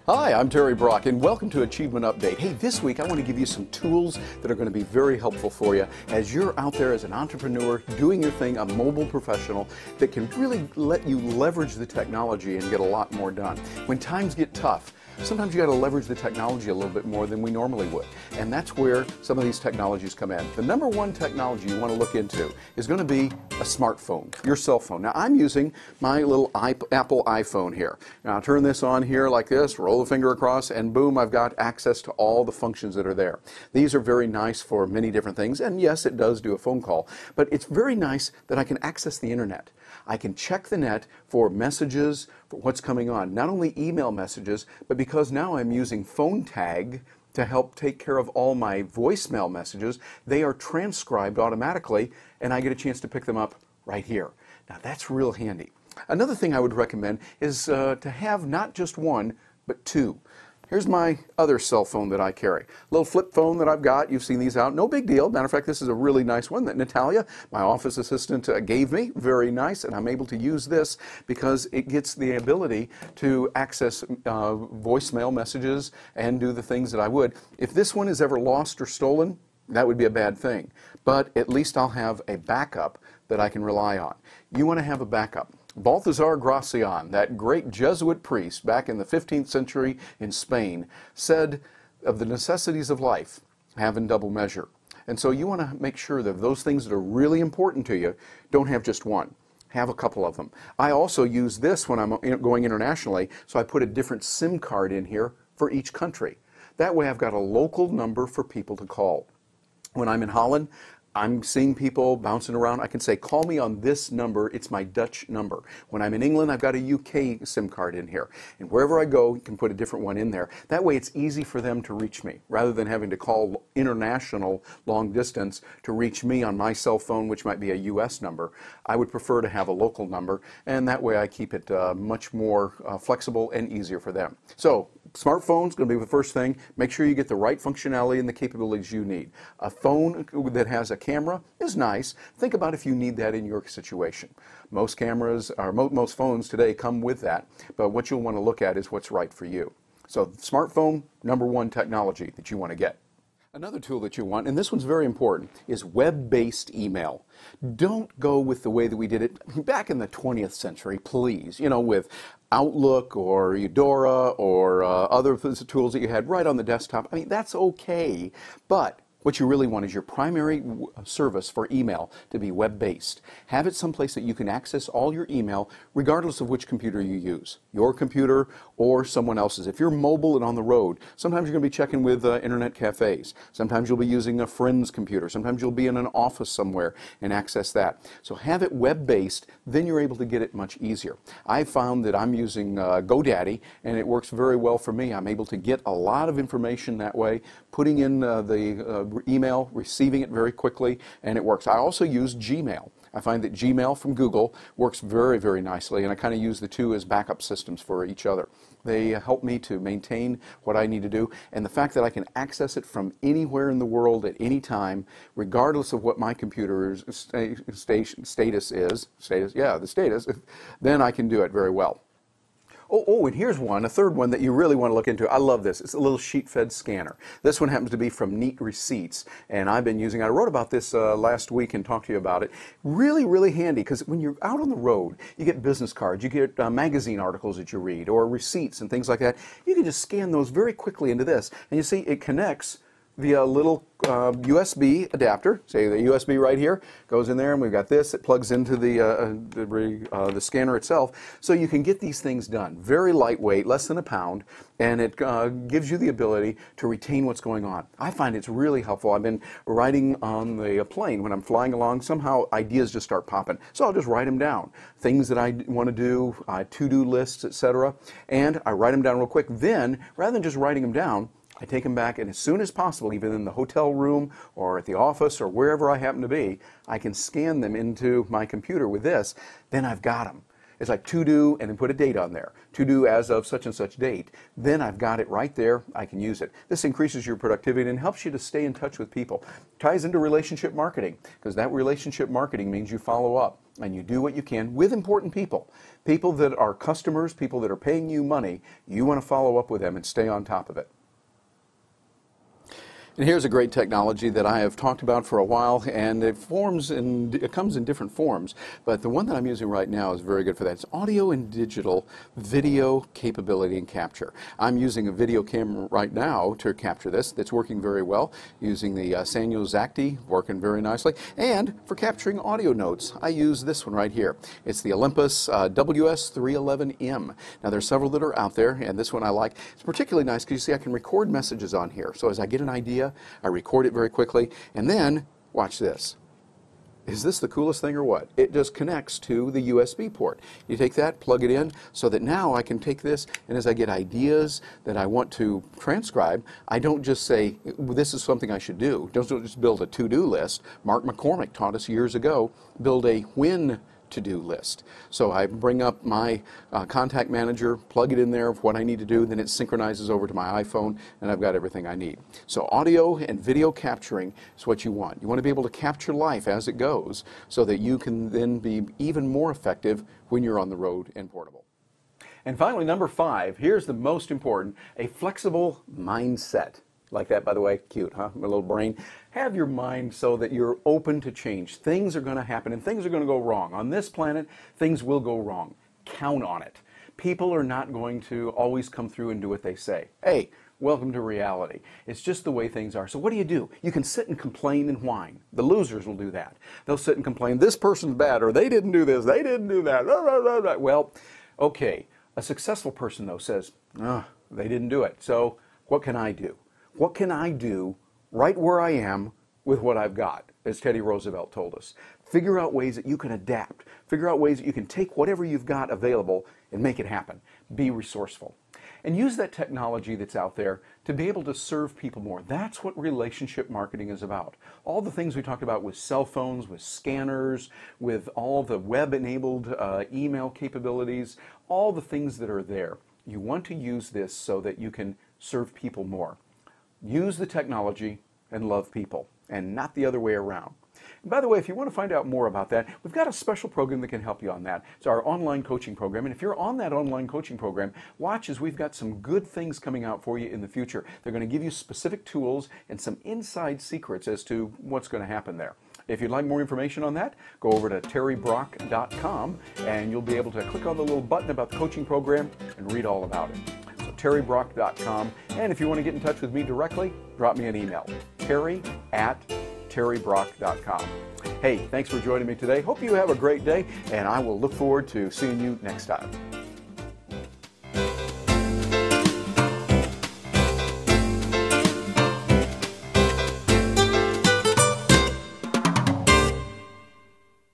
Hi, I'm Terry Brock, and welcome to Achievement Update. Hey, this week I want to give you some tools that are going to be very helpful for you as you're out there as an entrepreneur doing your thing, a mobile professional that can really let you leverage the technology and get a lot more done. When times get tough, sometimes you got to leverage the technology a little bit more than we normally would, and that's where some of these technologies come in. The number one technology you want to look into is going to be a smartphone, your cell phone. Now, I'm using my little Apple iPhone here. Now, I'll turn this on here like this, roll the finger across, and boom, I've got access to all the functions that are there. These are very nice for many different things, and yes, it does do a phone call, but it's very nice that I can access the internet. I can check the net for messages, for what's coming on, not only email messages, but because now I'm using phone tag to help take care of all my voicemail messages, they are transcribed automatically, and I get a chance to pick them up right here. Now that's real handy. Another thing I would recommend is to have not just one, but two. Here's my other cell phone that I carry. Little flip phone that I've got. You've seen these out. No big deal. Matter of fact, this is a really nice one that Natalia, my office assistant, gave me. Very nice. And I'm able to use this because it gets the ability to access voicemail messages and do the things that I would. If this one is ever lost or stolen, that would be a bad thing. But at least I'll have a backup that I can rely on. You want to have a backup. Balthazar Gracian, that great Jesuit priest back in the 15th century in Spain, said of the necessities of life, have in double measure. And so you want to make sure that those things that are really important to you don't have just one. Have a couple of them. I also use this when I'm going internationally, so I put a different SIM card in here for each country. That way I've got a local number for people to call. When I'm in Holland, I'm seeing people bouncing around. I can say, call me on this number. It's my Dutch number. When I'm in England, I've got a UK SIM card in here. And wherever I go, you can put a different one in there. That way it's easy for them to reach me, rather than having to call international long distance to reach me on my cell phone, which might be a US number. I would prefer to have a local number, and that way I keep it much more flexible and easier for them. So, smartphone's going to be the first thing. Make sure you get the right functionality and the capabilities you need. A phone that has a camera is nice. Think about if you need that in your situation. Most cameras, or most phones today come with that, but what you'll want to look at is what's right for you. So smartphone, number one technology that you want to get. Another tool that you want, and this one's very important, is web-based email. Don't go with the way that we did it back in the 20th century, please. You know, with Outlook or Eudora or other tools that you had right on the desktop. I mean, that's okay, but what you really want is your primary service for email to be web-based. Have it someplace that you can access all your email regardless of which computer you use, your computer or someone else's. If you're mobile and on the road, sometimes you're going to be checking with internet cafes. Sometimes you'll be using a friend's computer. Sometimes you'll be in an office somewhere and access that. So have it web-based, then you're able to get it much easier. I found that I'm using GoDaddy, and it works very well for me. I'm able to get a lot of information that way, putting in the email, receiving it very quickly, and it works. I also use Gmail. I find that Gmail from Google works very, very nicely, and I kind of use the two as backup systems for each other. They help me to maintain what I need to do, and the fact that I can access it from anywhere in the world at any time, regardless of what my computer's status is, then I can do it very well. Oh, and here's one, a third one that you really want to look into. I love this. It's a little sheet-fed scanner. This one happens to be from Neat Receipts, and I've been using it. I wrote about this last week and talked to you about it. Really, really handy, because when you're out on the road, you get business cards, you get magazine articles that you read, or receipts and things like that. You can just scan those very quickly into this, and you see it connects via a little USB adapter. Say the USB right here goes in there, and we've got this. It plugs into the scanner itself, so you can get these things done. Very lightweight, less than a pound, and it gives you the ability to retain what's going on. I find it's really helpful. I've been writing on the plane when I'm flying along. Somehow ideas just start popping, so I'll just write them down. Things that I want to do, to-do lists, etc., and I write them down real quick. Then, rather than just writing them down, I take them back, and as soon as possible, even in the hotel room or at the office or wherever I happen to be, I can scan them into my computer with this. Then I've got them. It's like to do and then put a date on there. To do as of such and such date. Then I've got it right there. I can use it. This increases your productivity and helps you to stay in touch with people. Ties into relationship marketing, because that relationship marketing means you follow up and you do what you can with important people. People that are customers, people that are paying you money. You want to follow up with them and stay on top of it. And here's a great technology that I have talked about for a while, and it comes in different forms, but the one that I'm using right now is very good for that. It's audio and digital video capability and capture. I'm using a video camera right now to capture this. That's working very well, using the Sanyo Zacti, working very nicely. And for capturing audio notes, I use this one right here. It's the Olympus WS311M. Now there's several that are out there, and this one I like. It's particularly nice because you see I can record messages on here. So as I get an idea, I record it very quickly, and then, watch this. Is this the coolest thing or what? It just connects to the USB port. You take that, plug it in, so that now I can take this, and as I get ideas that I want to transcribe, I don't just say, this is something I should do. Don't just build a to-do list. Mark McCormick taught us years ago, build a when to-do list. So I bring up my contact manager, plug it in there of what I need to do, then it synchronizes over to my iPhone, and I've got everything I need. So audio and video capturing is what you want. You want to be able to capture life as it goes so that you can then be even more effective when you're on the road and portable. And finally, number 5, here's the most important, a flexible mindset. Like that, by the way, cute, huh? My little brain. Have your mind so that you're open to change. Things are going to happen and things are going to go wrong. On this planet, things will go wrong. Count on it. People are not going to always come through and do what they say. Hey, welcome to reality. It's just the way things are. So what do? You can sit and complain and whine. The losers will do that. They'll sit and complain, this person's bad, or they didn't do this, they didn't do that. Well, okay. A successful person, though, says, oh, they didn't do it. So what can I do? What can I do right where I am with what I've got, as Teddy Roosevelt told us? Figure out ways that you can adapt. Figure out ways that you can take whatever you've got available and make it happen. Be resourceful. And use that technology that's out there to be able to serve people more. That's what relationship marketing is about. All the things we talked about with cell phones, with scanners, with all the web-enabled email capabilities, all the things that are there. You want to use this so that you can serve people more. Use the technology and love people, and not the other way around. And by the way, if you want to find out more about that, we've got a special program that can help you on that. It's our online coaching program, and if you're on that online coaching program, watch as we've got some good things coming out for you in the future. They're going to give you specific tools and some inside secrets as to what's going to happen there. If you'd like more information on that, go over to terrybrock.com, and you'll be able to click on the little button about the coaching program and read all about it. terrybrock.com, and if you want to get in touch with me directly, drop me an email, terry@terrybrock.com. Hey, thanks for joining me today. Hope you have a great day, and I will look forward to seeing you next time.